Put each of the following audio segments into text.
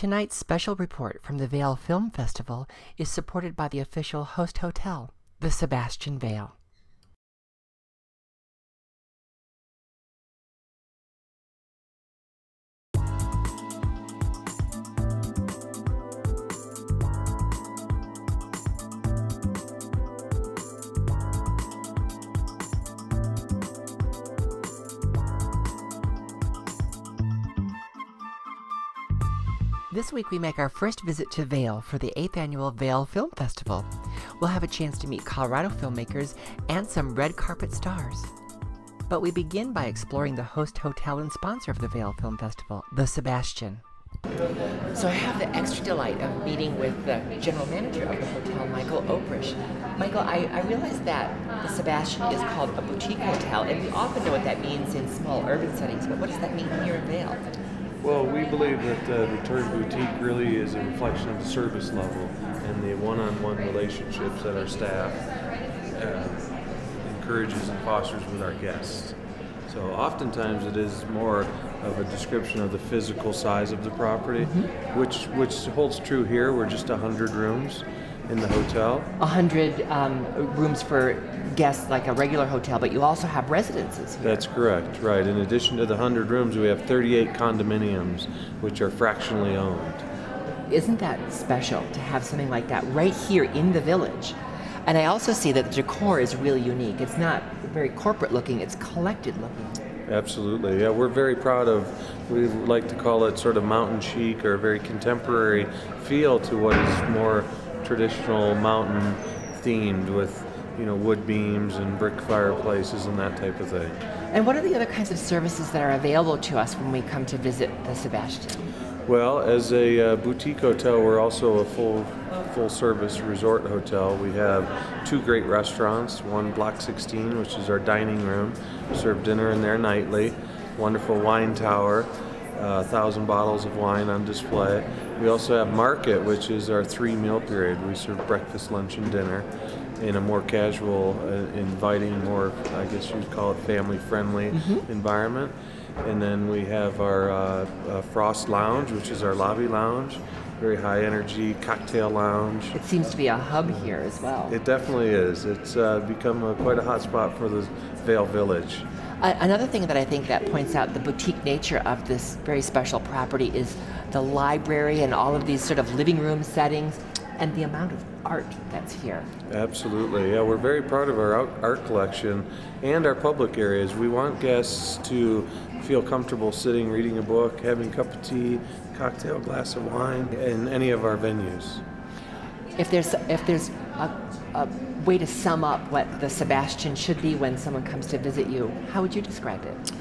Tonight's special report from the Vail Film Festival is supported by the official host hotel, the Sebastian Vail. This week we make our first visit to Vail for the 8th annual Vail Film Festival. We'll have a chance to meet Colorado filmmakers and some red carpet stars. But we begin by exploring the host hotel and sponsor of the Vail Film Festival, the Sebastian. So I have the extra delight of meeting with the general manager of the hotel, Michael Imperioli. Michael, I realize that the Sebastian is called a boutique hotel, and we often know what that means in small urban settings, but what does that mean here in Vail? Well, we believe that the term boutique really is a reflection of the service level and the one-on-one relationships that our staff encourages and fosters with our guests. So oftentimes it is more of a description of the physical size of the property, which holds true here. We're just 100 rooms in the hotel. 100 rooms for guests like a regular hotel, but you also have residences here. That's correct, right. In addition to the 100 rooms, we have 38 condominiums, which are fractionally owned. Isn't that special to have something like that right here in the village? And I also see that the decor is really unique. It's not very corporate looking, it's collected looking. Absolutely, yeah, we're very proud of, we like to call it sort of mountain chic or a very contemporary feel to what is more traditional mountain themed with, you know, wood beams and brick fireplaces and that type of thing. And what are the other kinds of services that are available to us when we come to visit the Sebastian? Well, as a boutique hotel, we're also a full service resort hotel. We have 2 great restaurants, one Block 16, which is our dining room. We serve dinner in there nightly. Wonderful wine tower, 1,000 bottles of wine on display. We also have Market, which is our 3-meal period. We serve breakfast, lunch, and dinner in a more casual, inviting, more, I guess you'd call it family-friendly environment. And then we have our Frost Lounge, which is our lobby lounge, very high energy cocktail lounge. It seems to be a hub here as well. It definitely is. It's become quite a hot spot for the Vail Village. Another thing that I think that points out the boutique nature of this very special property is the library and all of these sort of living room settings and the amount of art that's here. Absolutely, yeah, we're very proud of our art collection and our public areas. We want guests to feel comfortable sitting, reading a book, having a cup of tea, cocktail, glass of wine in any of our venues. If there's a way to sum up what the Sebastian should be when someone comes to visit you, how would you describe it?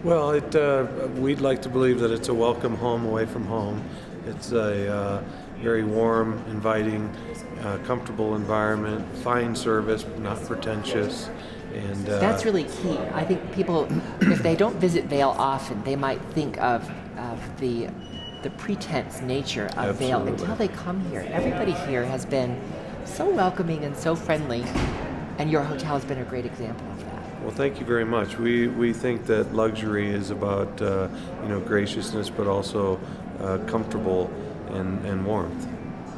Well, we'd like to believe that it's a welcome home away from home. It's a very warm, inviting, comfortable environment, fine service, not pretentious. And that's really key. I think people, if they don't visit Vail often, they might think of the pretense nature of Vail until they come here. Everybody here has been so welcoming and so friendly, and your hotel has been a great example of that. Well, thank you very much. We think that luxury is about graciousness, but also comfortable and warmth.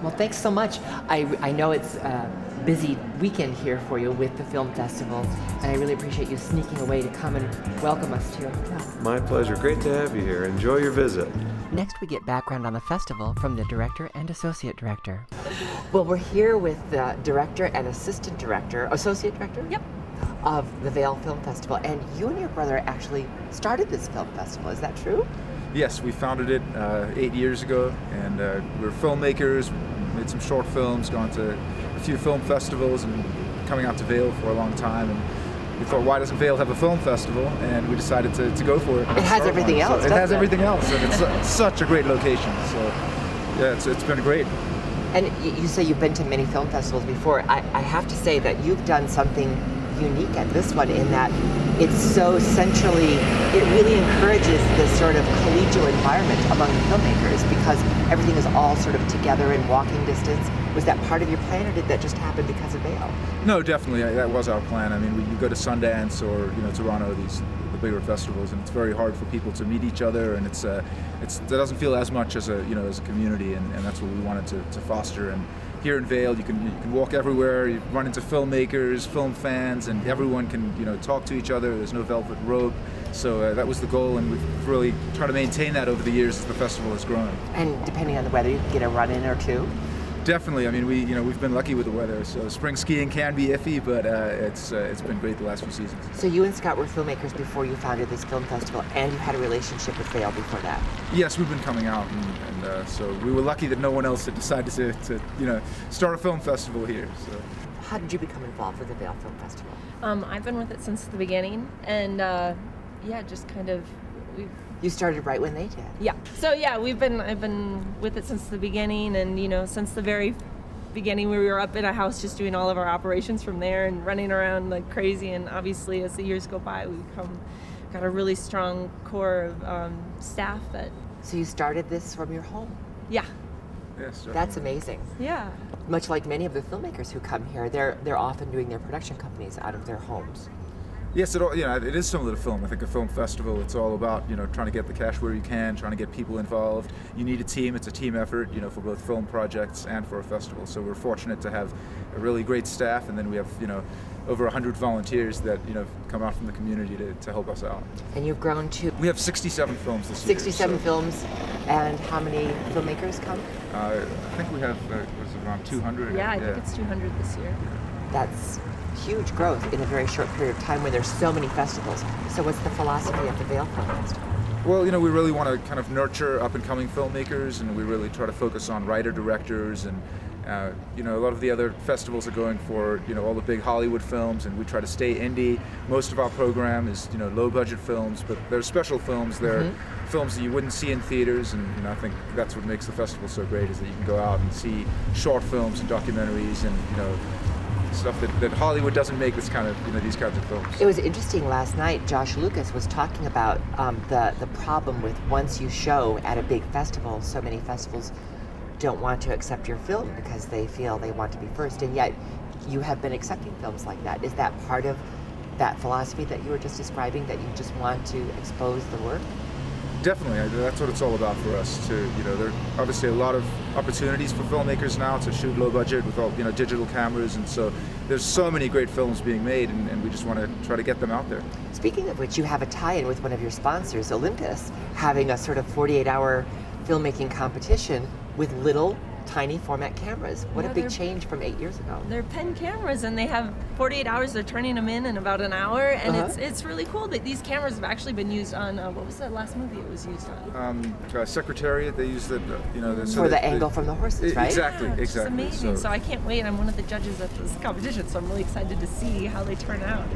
Well, thanks so much. I know it's a busy weekend here for you with the film festival, and I really appreciate you sneaking away to come and welcome us to your hotel. My pleasure. Great to have you here. Enjoy your visit. Next, we get background on the festival from the director and associate director. Well, we're here with the director and associate director, Yep. of the Vail Film Festival, and you and your brother actually started this film festival. Is that true? Yes, we founded it 8 years ago, and we're filmmakers, made some short films, gone to a few film festivals, and coming out to Vail for a long time. And we thought, why doesn't Vail have a film festival? And we decided to go for it. It has everything else. So it has everything else, and it's such a great location. So yeah, it's been great. And you say you've been to many film festivals before. I have to say that you've done something unique at this one in that it's so centrally, it really encourages this sort of collegial environment among the filmmakers because everything is all sort of together in walking distance. Was that part of your plan, or did that just happen because of Vail? No, definitely, that was our plan. I mean, you go to Sundance or Toronto, the bigger festivals, and it's very hard for people to meet each other, and it doesn't feel as much as a community, and that's what we wanted to foster. And here in Vail, you can walk everywhere, you run into filmmakers, film fans, and everyone can talk to each other. There's no velvet rope. So that was the goal, and we've really tried to maintain that over the years as the festival has grown. And depending on the weather, you can get a run in or two. Definitely. I mean, we've been lucky with the weather. So spring skiing can be iffy, but it's been great the last few seasons. So you and Scott were filmmakers before you founded this film festival, and you had a relationship with Vail before that. Yes, we've been coming out, and so we were lucky that no one else had decided to start a film festival here. So. How did you become involved with the Vail Film Festival? I've been with it since the beginning, and just kind of. You started right when they did. Yeah. So yeah, I've been with it since the beginning, and since the very beginning, we were up in a house just doing all of our operations from there and running around like crazy. And obviously, as the years go by, we've got a really strong core of staff that. So you started this from your home? Yeah. Yes. That's amazing. Yeah. Much like many of the filmmakers who come here, they're often doing their production companies out of their homes. Yes, it is similar to film. I think a film festival, it's all about trying to get the cash where you can, trying to get people involved. You need a team. It's a team effort, for both film projects and for a festival. So we're fortunate to have a really great staff, and then we have over 100 volunteers that come out from the community to help us out. And you've grown to. We have 67 films this year. 67 films, and how many filmmakers come? I think we have around 200. Yeah, I think it's 200 this year. That's huge growth in a very short period of time when there's so many festivals. So what's the philosophy of the Vail Film Festival? Well, we really want to kind of nurture up-and-coming filmmakers, and we really try to focus on writer-directors, and a lot of the other festivals are going for all the big Hollywood films, and we try to stay indie. Most of our program is low-budget films, but they're special films. They're films that you wouldn't see in theaters, and I think that's what makes the festival so great, is that you can go out and see short films and documentaries and stuff that Hollywood doesn't make these kinds of films. It was interesting last night. Josh Lucas was talking about the problem with once you show at a big festival, so many festivals don't want to accept your film because they feel they want to be first, and yet you have been accepting films like that. Is that part of that philosophy that you were just describing, that you just want to expose the work? Definitely, that's what it's all about for us. There are obviously a lot of opportunities for filmmakers now to shoot low budget with all digital cameras, and so there's so many great films being made, and we just want to try to get them out there. Speaking of which, you have a tie-in with one of your sponsors, Olympus, having a sort of 48-hour filmmaking competition with little tiny format cameras. What a big change from 8 years ago. They're pen cameras, and they have 48 hours. They're turning them in about an hour, and it's really cool that these cameras have actually been used on what was that last movie it was used on? Secretariat. They used it, for the angle from the horses, right? Exactly, yeah, exactly. It's amazing. So I can't wait. I'm one of the judges at this competition, so I'm really excited to see how they turn out.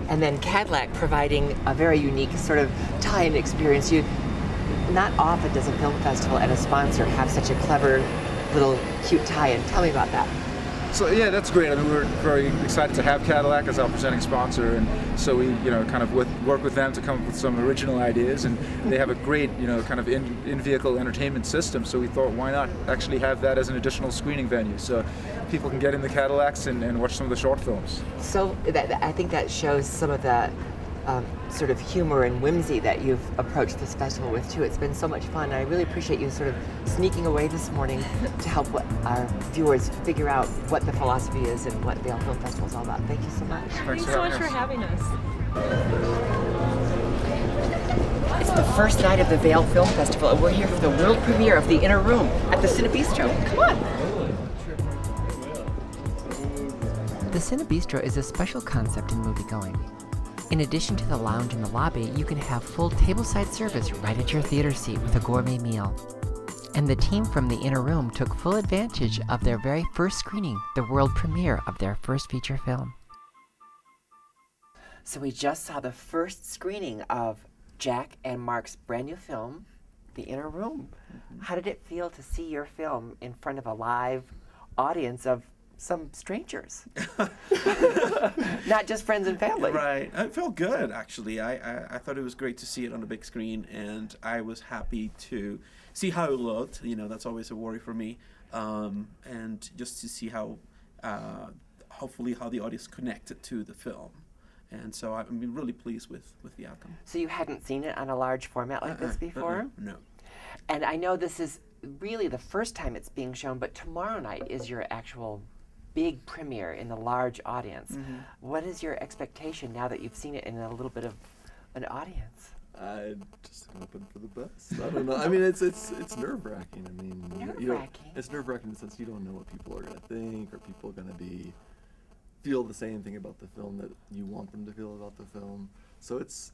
And then Cadillac providing a very unique sort of tie-in experience. Not often does a film festival and a sponsor have such a clever little cute tie-in. Tell me about that. So yeah, that's great. I mean, we're very excited to have Cadillac as our presenting sponsor, and so we, kind of work with them to come up with some original ideas, and they have a great, kind of in-vehicle entertainment system. So we thought, why not actually have that as an additional screening venue, so people can get in the Cadillacs and watch some of the short films. So I think that shows some of the sort of humor and whimsy that you've approached this festival with too. It's been so much fun. I really appreciate you sort of sneaking away this morning to help our viewers figure out what the philosophy is and what Vail Film Festival is all about. Thank you so much. Thanks so much for having us. It's the first night of the Vail Film Festival, and we're here for the world premiere of The Inner Room at the Cinebistro. Come on! The Cinebistro is a special concept in moviegoing. In addition to the lounge in the lobby, you can have full tableside service right at your theater seat with a gourmet meal. And the team from The Inner Room took full advantage of their very first screening, the world premiere of their first feature film. So we just saw the first screening of Jack and Mark's brand new film, The Inner Room. How did it feel to see your film in front of a live audience of some strangers, not just friends and family. Right. It felt good, actually. I thought it was great to see it on the big screen, and I was happy to see how it looked. You know, that's always a worry for me. And just to see how, hopefully, how the audience connected to the film. And so I'm really pleased with the outcome. So you hadn't seen it on a large format like this before? No. And I know this is really the first time it's being shown, but tomorrow night is your actual big premiere in the large audience. Mm-hmm. What is your expectation now that you've seen it in a little bit of an audience? I'm just hoping for the best. I don't know. I mean, it's nerve-wracking. I mean, Nerve-wracking? It's nerve-wracking in the sense you don't know what people are going to think, or people are going to feel the same thing about the film that you want them to feel about the film. So it's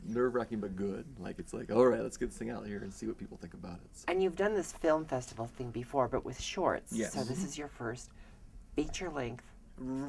nerve-wracking but good. Like, it's like, all right, let's get this thing out here and see what people think about it. So. And you've done this film festival thing before, but with shorts. Yes. So this is your first feature-length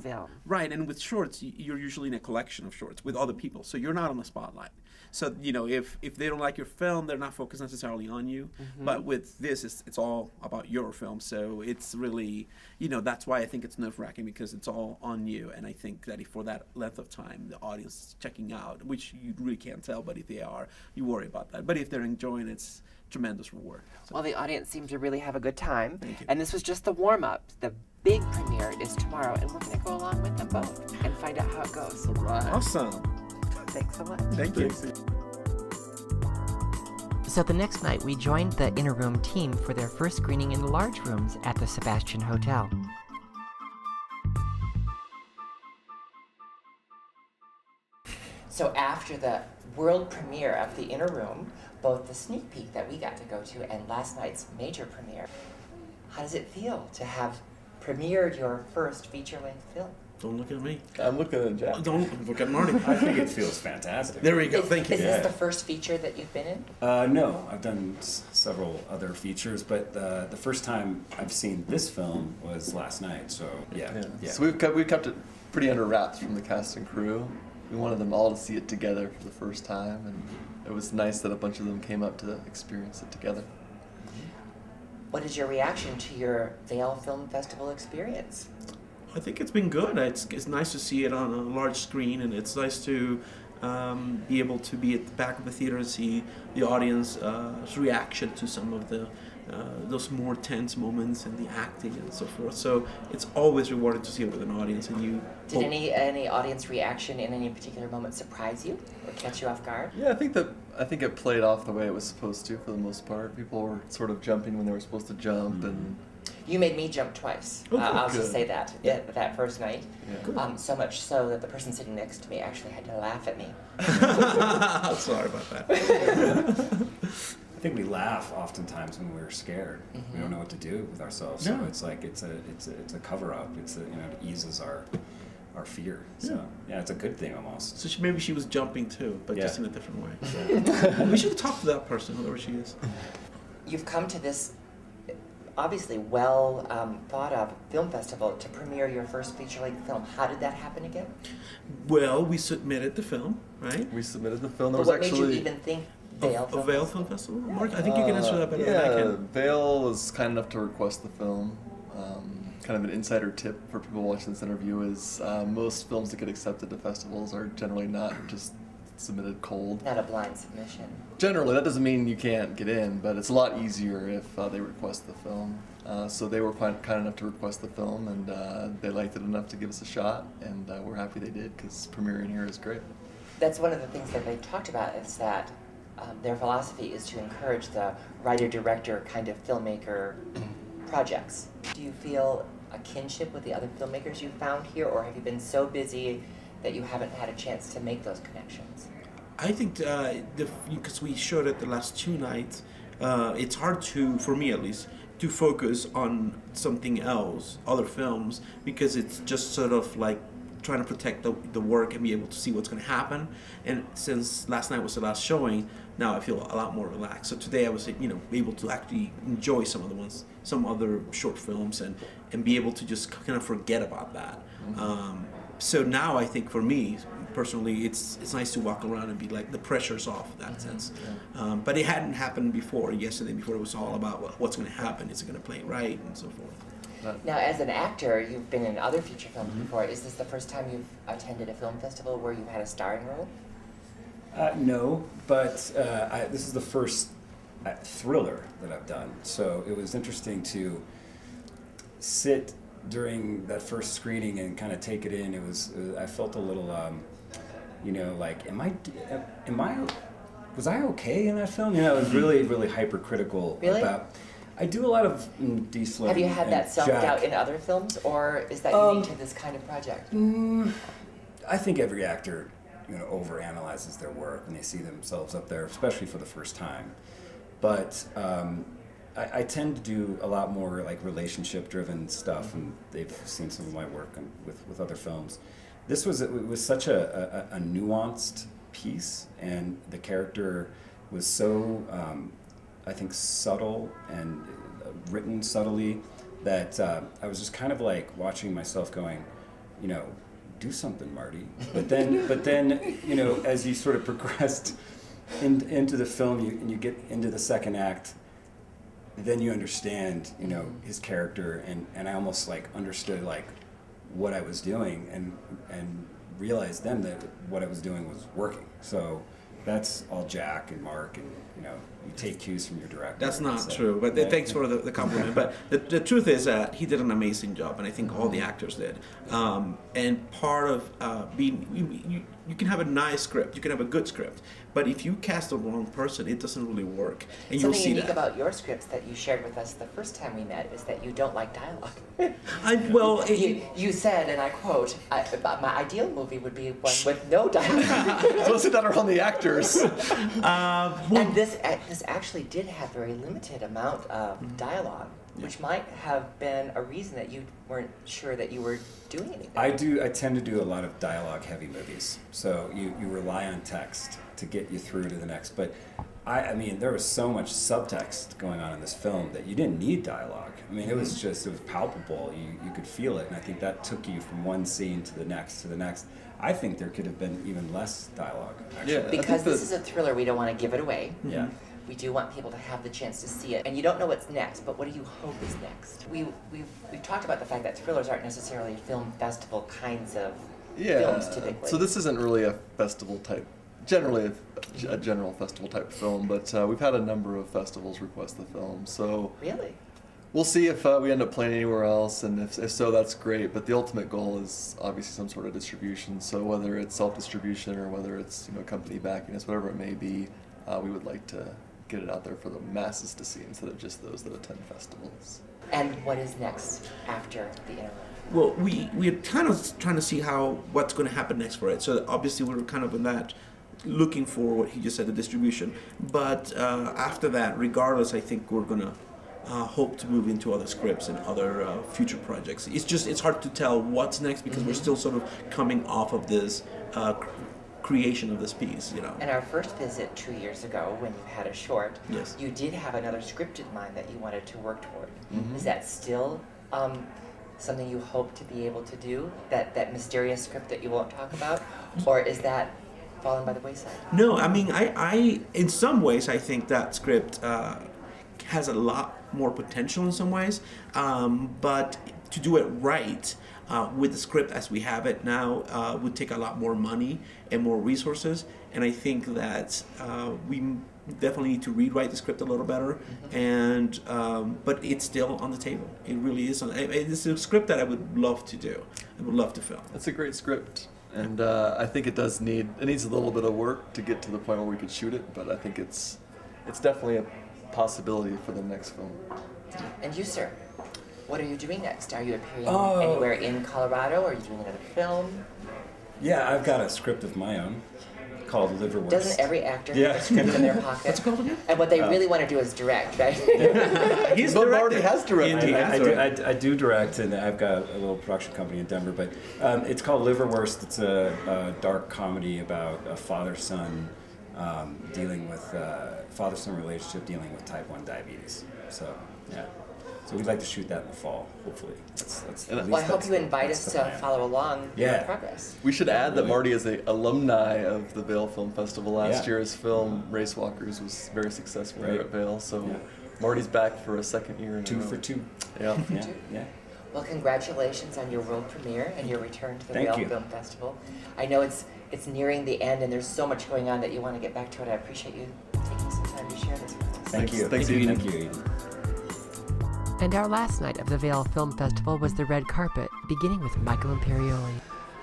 film. Right, and with shorts, you're usually in a collection of shorts with other people, so you're not on the spotlight. So, you know, if they don't like your film, they're not focused necessarily on you. Mm-hmm. But with this, it's all about your film, so it's really, you know, that's why I think it's nerve-wracking, because it's all on you, and I think that if for that length of time the audience is checking out, which you really can't tell, but if they are, you worry about that. But if they're enjoying it, it's tremendous reward. So. Well, the audience seemed to really have a good time. Thank you. And this was just the warm-up. The big premiere is tomorrow, and we're going to go along with them both and find out how it goes. All right. Awesome. Thanks so much. Thank you. So the next night, we joined the Inner Room team for their first screening in the large rooms at the Sebastian Hotel. So after the world premiere of the Inner Room, both the sneak peek that we got to go to and last night's major premiere, how does it feel to have premiered your first feature-length film? Don't look at me. I'm looking at Jack. Don't look at Marty. I think it feels fantastic. There we go. Thank you. Is this the first feature that you've been in? No, I've done several other features, but the first time I've seen this film was last night. So yeah. So we've kept it pretty under wraps from the cast and crew. We wanted them all to see it together for the first time, and it was nice that a bunch of them came up to experience it together. What is your reaction to your Vail Film Festival experience? I think it's been good. It's nice to see it on a large screen, and it's nice to be able to be at the back of the theater and see the audience's reaction to some of the those more tense moments and the acting and so forth. So it's always rewarding to see it with an audience. And you did any audience reaction in any particular moment surprise you or catch you off guard? Yeah, I think it played off the way it was supposed to for the most part. People were sort of jumping when they were supposed to jump, and you made me jump twice. Oh, I'll good. just say that that first night. Yeah. So much so that the person sitting next to me actually had to laugh at me. Sorry about that. I think we laugh oftentimes when we're scared. Mm-hmm. We don't know what to do with ourselves. Yeah. So it's like it's a cover up. It eases our fear. So yeah, it's a good thing almost. So maybe she was jumping too, but just in a different way. Yeah. We should talk to that person, whoever she is. You've come to this obviously well thought of film festival to premiere your first feature-length film. How did that happen again? Well, we submitted the film, right? we submitted the film. But There what was made you actually even think A Vail Film Vail Festival? Film Festival? Mark, I think you can answer that better than I can. Vail was kind enough to request the film. Kind of an insider tip for people watching this interview is most films that get accepted to festivals are generally not just submitted cold. Not a blind submission. Generally, that doesn't mean you can't get in, but it's a lot easier if they request the film. So they were kind enough to request the film, and they liked it enough to give us a shot, and we're happy they did, because premiering here is great. That's one of the things that they talked about, is that their philosophy is to encourage the writer-director kind of filmmaker projects. Do you feel a kinship with the other filmmakers you found here, or have you been so busy that you haven't had a chance to make those connections? I think because we showed it the last two nights, it's hard to, for me at least, to focus on something else, other films, because it's just sort of like trying to protect the work and be able to see what's going to happen. And since last night was the last showing, now I feel a lot more relaxed. So today I was, able to actually enjoy some other short films, and be able to just kind of forget about that. Mm-hmm. So now I think for me personally, it's nice to walk around and be like, the pressure's off in that sense. Yeah. But it hadn't happened before. Yesterday, before, it was all about what's going to happen. Is it going to play right, and so forth. Now, as an actor, you've been in other feature films before. Is this the first time you've attended a film festival where you've had a starring role? No, but this is the first thriller that I've done. So it was interesting to sit during that first screening and kind of take it in. I felt a little, you know, like, was I okay in that film? You know, I was really, really hypercritical about. I do a lot of Diestler. Have you had that self-doubt in other films, or is that unique to this kind of project? I think every actor, you know, overanalyzes their work when they see themselves up there, especially for the first time. But I tend to do a lot more like relationship-driven stuff, and they've seen some of my work with other films. It was such a nuanced piece, and the character was so I think subtle and written subtly that I was just kind of like watching myself going, you know, do something, Marty. But then you know, as you sort of progressed into the film, and you get into the second act, then you understand, you know, his character, and I almost like understood like what I was doing, and realized then that what I was doing was working. So that's all Jack and Mark, and you know, you take cues from your director. That's not true, but thanks for the compliment. But the truth is that he did an amazing job, and I think all the actors did. And part of being, you can have a nice script, you can have a good script, but if you cast the wrong person, it doesn't really work. And you'll see that. Something unique about your scripts that you shared with us the first time we met is that you don't like dialogue. You said, and I quote, my ideal movie would be one with no dialogue. So sit down around the actors. And this actually did have very limited amount of dialogue, which might have been a reason that you weren't sure that you were doing anything. I tend to do a lot of dialogue-heavy movies, so you rely on text to get you through to the next. But I mean, there was so much subtext going on in this film that you didn't need dialogue. I mean, it was palpable. You could feel it, and I think that took you from one scene to the next to the next. I think there could have been even less dialogue, actually. Yeah, because this is a thriller, we don't want to give it away. Yeah. We do want people to have the chance to see it. And you don't know what's next, but what do you hope is next? We've talked about the fact that thrillers aren't necessarily film festival kinds of films typically. So this isn't really a festival type, generally a general festival type film, but we've had a number of festivals request the film. So really? We'll see if we end up playing anywhere else, and if so, that's great. But the ultimate goal is obviously some sort of distribution. So whether it's self-distribution or whether it's, you know, company backing us, whatever it may be, we would like to get it out there for the masses to see instead of just those that attend festivals. And what is next after the interim? Well, we're kind of trying to see what's going to happen next for it. So obviously we're kind of in that, looking for what he just said, the distribution. But after that, regardless, I think we're going to hope to move into other scripts and other future projects. It's hard to tell what's next because we're still sort of coming off of this creation of this piece, you know. And our first visit 2 years ago, when you had a short, yes, you did have another script in mind that you wanted to work toward. Is that still something you hope to be able to do? That mysterious script that you won't talk about, or is that fallen by the wayside? No, I mean, I in some ways I think that script has a lot more potential in some ways, but to do it right with the script as we have it now would take a lot more money and more resources, and I think that we definitely need to rewrite the script a little better, and but it's still on the table. It really is. It's a script that I would love to do. I would love to film. It's a great script, and I think it needs a little bit of work to get to the point where we could shoot it, but I think it's definitely a possibility for the next film. And you, sir, what are you doing next? Are you appearing anywhere in Colorado? Are you doing another film? Yeah, I've got a script of my own called Liverwurst. Doesn't every actor have a script in their pocket? What's it called again? And what they really want to do is direct, right? He's Marty has directed. I do direct, and I've got a little production company in Denver, but it's called Liverwurst. It's a dark comedy about a father-son dealing with father-son relationship dealing with type 1 diabetes. So, yeah. So we'd like to shoot that in the fall, hopefully. Well, I hope you invite us to follow along your progress. We should add that Marty is an alumni of the Vail Film Festival. Last year's film, Race Walkers, was very successful here at Vail. So Marty's back for a second year. 2 for 2. Yeah. Yeah. Well, congratulations on your world premiere and your return to the Thank Vail you. Film Festival. I know it's nearing the end and there's so much going on that you want to get back to it. I appreciate you taking some time to share this with us. Thank you. Thanks, Thank you. Eden. Thank you, Eden. And our last night of the Vail Film Festival was the red carpet, beginning with Michael Imperioli.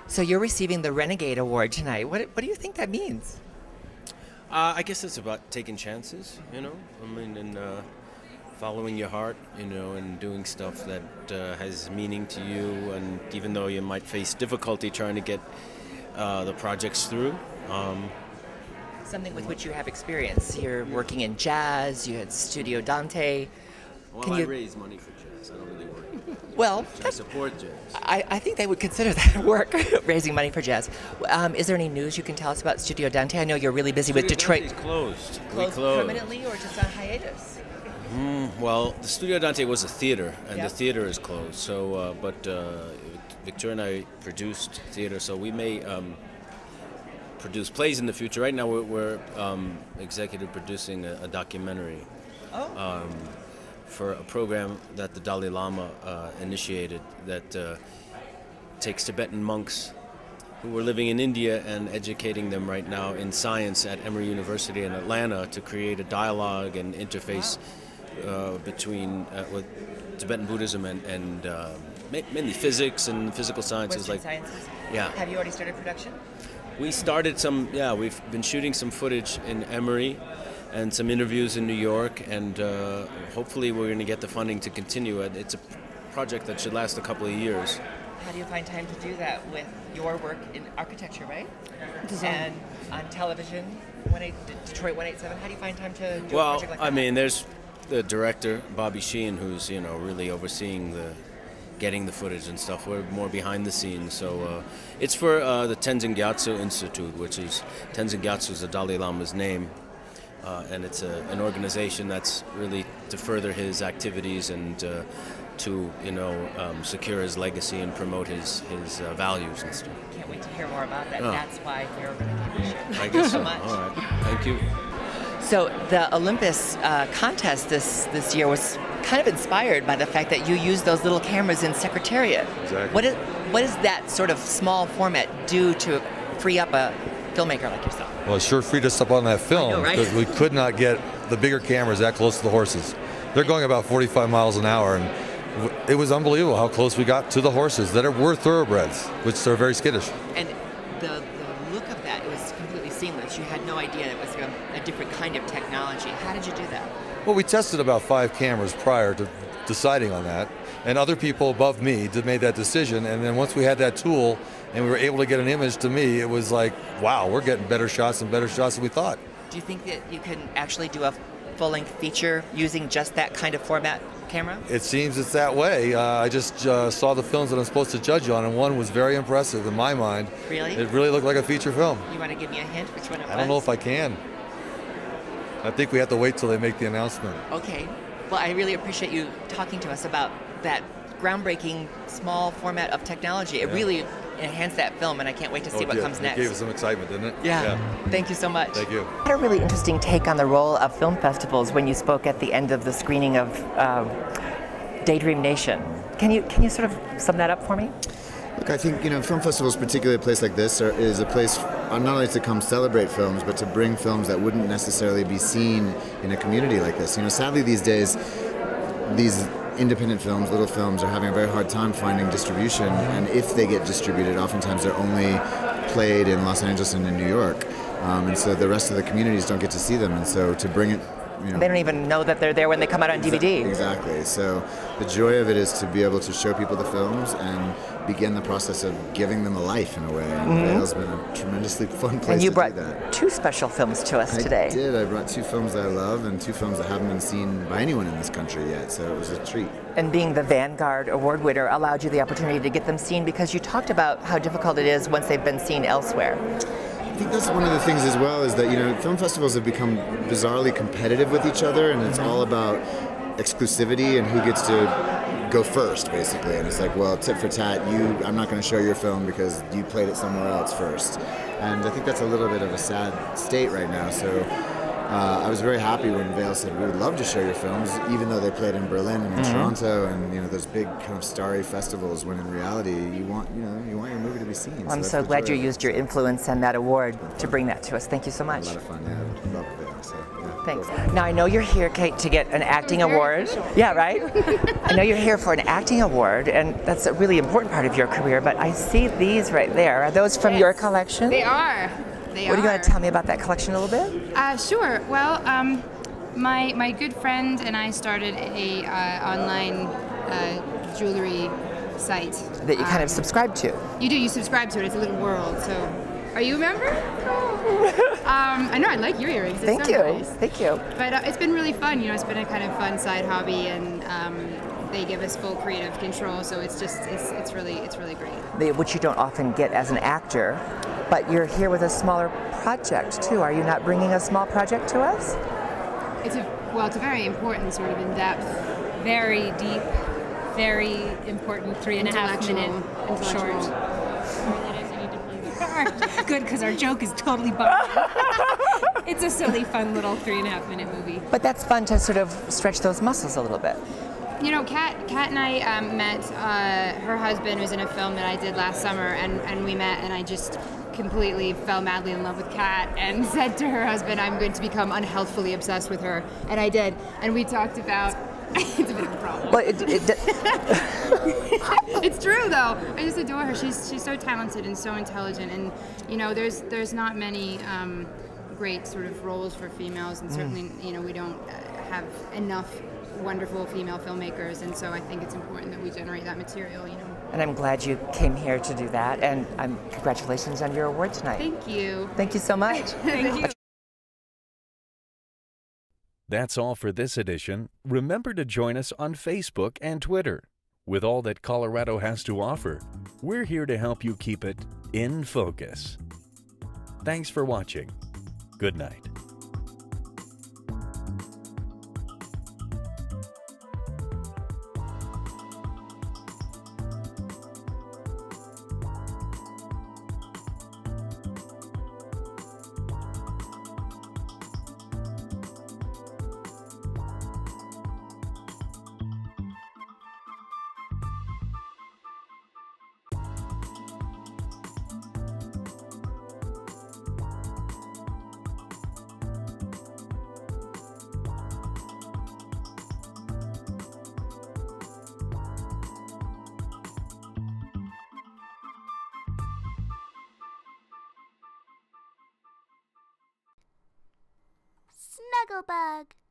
So you're receiving the Renegade Award tonight. What do you think that means? I guess it's about taking chances, you know. I mean, and following your heart, you know, and doing stuff that has meaning to you. And even though you might face difficulty trying to get the projects through. Something with which you have experience. You're working in jazz. You had Studio Dante. Well, I raise money for jazz. I don't really work. Well, I support jazz. I think they would consider that work, raising money for jazz. Is there any news you can tell us about Studio Dante? I know you're really busy with Detroit. Dante's closed. Closed permanently or just on hiatus? Well, the Studio Dante was a theater, and Yep. the theater is closed. So, but Victoria and I produced theater, so we may produce plays in the future. Right now, we're executive producing a documentary. For a program that the Dalai Lama initiated that takes Tibetan monks who were living in India and educating them right now in science at Emory University in Atlanta to create a dialogue and interface between with Tibetan Buddhism and mainly physics and physical sciences. Western sciences. Yeah. Have you already started production? We started we've been shooting some footage in Emory and some interviews in New York, and hopefully we're going to get the funding to continue it. It's a project that should last a couple of years. How do you find time to do that with your work in architecture, right? And on television, Detroit 187, how do you find time to do a project like that? I mean, there's the director, Bobby Sheehan, who's, you know, really overseeing getting the footage and stuff. We're more behind the scenes. So it's for the Tenzin Gyatso Institute, which is, Tenzin Gyatso is the Dalai Lama's name. And it's an organization that's really to further his activities and to, you know, secure his legacy and promote his values and stuff. Can't wait to hear more about that. Oh. That's why you're Renegade this year. I guess so. much. All right. Thank you. So the Olympus contest this year was kind of inspired by the fact that you used those little cameras in Secretariat. Exactly. What does that sort of small format do to free up a filmmaker like yourself? Well, it sure freed us up on that film I know, right? because we could not get the bigger cameras that close to the horses. They're going about 45 miles an hour, and it was unbelievable how close we got to the horses that were thoroughbreds, which are very skittish. And the look of that, it was completely seamless. You had no idea it was a different kind of technology. How did you do that? Well, we tested about 5 cameras prior to deciding on that, and other people above me made that decision, and then once we had that tool and we were able to get an image, to me it was like, wow, we're getting better shots than we thought. Do you think that you can actually do a full-length feature using just that kind of format camera? It seems it's that way. I just saw the films that I'm supposed to judge on, and one was very impressive in my mind. Really? It really looked like a feature film. You want to give me a hint which one it was? I don't know if I can. I think we have to wait till they make the announcement. Okay. Well, I really appreciate you talking to us about that groundbreaking small format of technology. It really enhanced that film, and I can't wait to see what comes next. It gave us some excitement, didn't it? Yeah. Thank you so much. Thank you. I had a really interesting take on the role of film festivals when you spoke at the end of the screening of Daydream Nation. Can you sort of sum that up for me? Look, I think, film festivals, particularly a place like this, is a place not only to come celebrate films, but to bring films that wouldn't necessarily be seen in a community like this. Sadly these days, these independent films, little films, are having a very hard time finding distribution, and if they get distributed, oftentimes they're only played in Los Angeles and in New York, and so the rest of the communities don't get to see them, and so to bring it, they don't even know that they're there when they come out on DVD. Exactly. So the joy of it is to be able to show people the films and begin the process of giving them a life in a way. And Vail's been a tremendously fun place and you to brought do that. 2 special films to us today. I did. I brought 2 films that I love and 2 films that haven't been seen by anyone in this country yet, so it was a treat. And being the Vanguard Award winner allowed you the opportunity to get them seen because you talked about how difficult it is once they've been seen elsewhere. I think that's one of the things as well, is that film festivals have become bizarrely competitive with each other, and it's all about exclusivity and who gets to go first, basically. And it's like, well, tit for tat, I'm not going to show your film because you played it somewhere else first. And I think that's a little bit of a sad state right now. So I was very happy when Vail said we would love to show your films, even though they played in Berlin and in Toronto and those big kind of starry festivals. When in reality, you want your movie to be seen. Well, I'm so glad you used your influence and that award to bring that to us. Thank you so much. A lot of fun. Yeah, I love Vail. So, yeah. Thanks. Now I know you're here, Kate, to get an acting award. Yeah, right. I know you're here for an acting award, and that's a really important part of your career. But I see these right there. Are those from your collection? They are. What are you going to tell me about that collection a little bit? Sure. Well, my good friend and I started a online jewelry site that you kind of subscribe to. You do. You subscribe to it. It's a little world. So, are you a member? I know. I like your earrings. Thank you. Nice. Thank you. But it's been really fun. It's been a kind of fun side hobby, and they give us full creative control. So it's really great. Which you don't often get as an actor. But you're here with a smaller project too. Are you not bringing a small project to us? It's a very important, sort of in-depth, very deep, very important 3.5 minute short. Good, because our joke is totally bugged. It's a silly, fun little 3.5 minute movie. But that's fun to sort of stretch those muscles a little bit. Kat and I met. Her husband was in a film that I did last summer, and we met, and I just completely fell madly in love with Kat and said to her husband, I'm going to become unhealthfully obsessed with her. And I did. And we talked about... It's a bit of a problem. Well, it's true, though. I just adore her. She's so talented and so intelligent. And, there's not many great sort of roles for females. And certainly, we don't have enough wonderful female filmmakers. And so I think it's important that we generate that material, And I'm glad you came here to do that, and congratulations on your award tonight. Thank you. Thank you so much. Thank you. That's all for this edition. Remember to join us on Facebook and Twitter. With all that Colorado has to offer, we're here to help you keep it in focus. Thanks for watching. Good night. Snugglebug.